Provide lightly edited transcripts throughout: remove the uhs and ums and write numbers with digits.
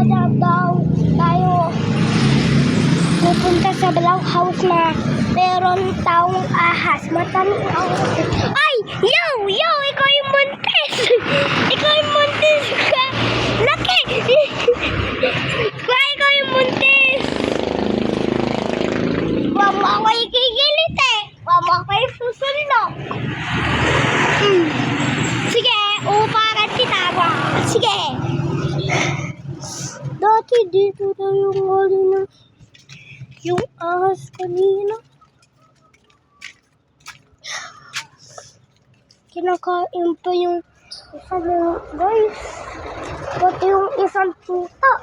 daw tayo pupunta sa Black House na meron taong ahas. Matanong ako. Ay! Yo! Ikaw yung Montes! Ikaw yung Montes! Laki! Ikaw yung Montes! Huwag mo ako ikikilit eh! Huwag mo ako isusunok! Sige! Upakan kita ba? Sige! Dati dito na yung kanina. Yung ahas kanina. Kinakain pa yung isa na guys. Pati yung isang tuta.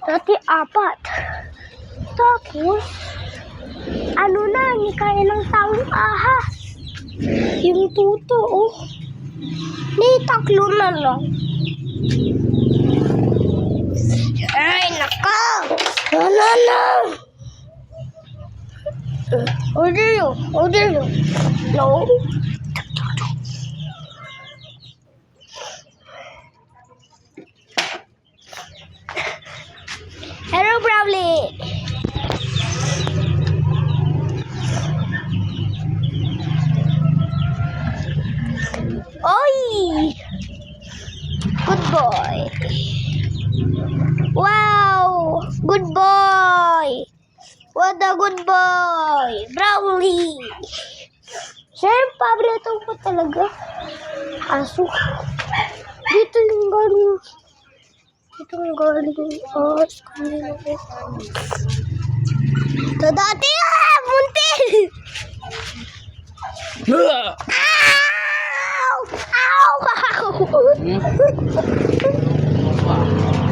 Dati 4. Tapos, ano na, nikain ng taong ahas. Yung tuto, oh. May 3 na lang. Ay, nako! No. Order you. No. Hello, Brawly. Oy! Good boy. Wow! Good boy! What a good boy! Brawly! Siyempre, paborito ko talaga. Aso. Dito yung galing. Ahas kanina ko. Ito dati munti! Ow!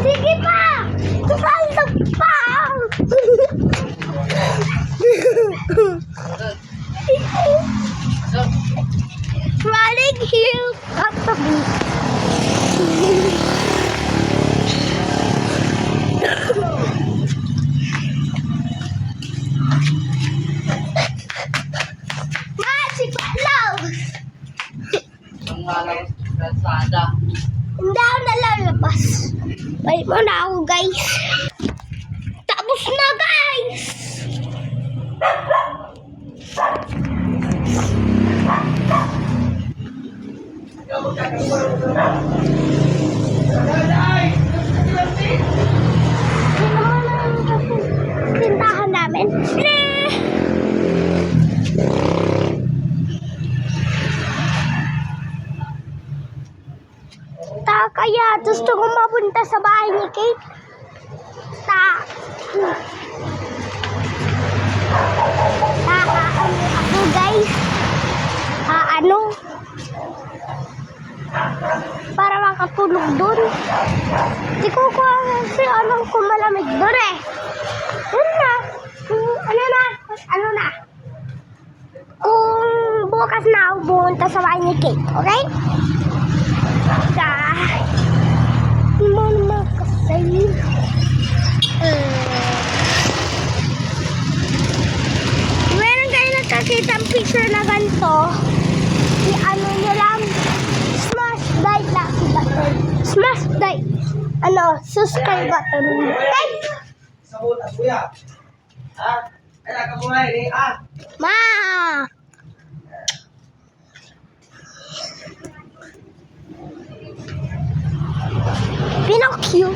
Sige pa! Tumalak pa! Running here at the beach. Magic love! Hindi ako nalalabas. Balik mo na ako, guys. Tapos na, guys! Tindahan namin. Kaya gusto ko mapunta sa bahay ni Kate. Ako guys. Para makatulog dun. Di ko kasi alam kung malamig dun eh. Yun na. Ano na. Kung bukas na ako pumunta sa bahay ni Kate. Okay? Meron kayo nakakita ang picture na ganito, i-ano nyo lang, smash the subscribe button. Okay? Ma! Pinocchio.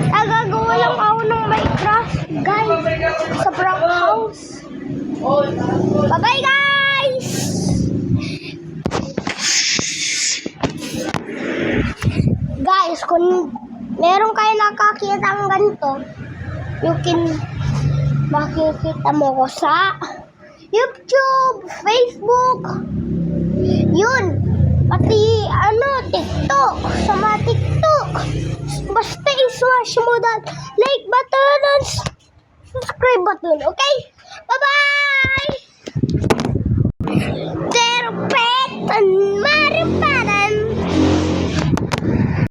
Agagawa lang ako ng Minecraft, guys, sa Black House. Bye-bye, guys! Guys, kung meron kayo nakakita ng ganito, makikita mo ko sa YouTube, Facebook, yun, pati TikTok, sa mga TikTok, basta i-smash mo that like button and subscribe button, okay? Bye-bye!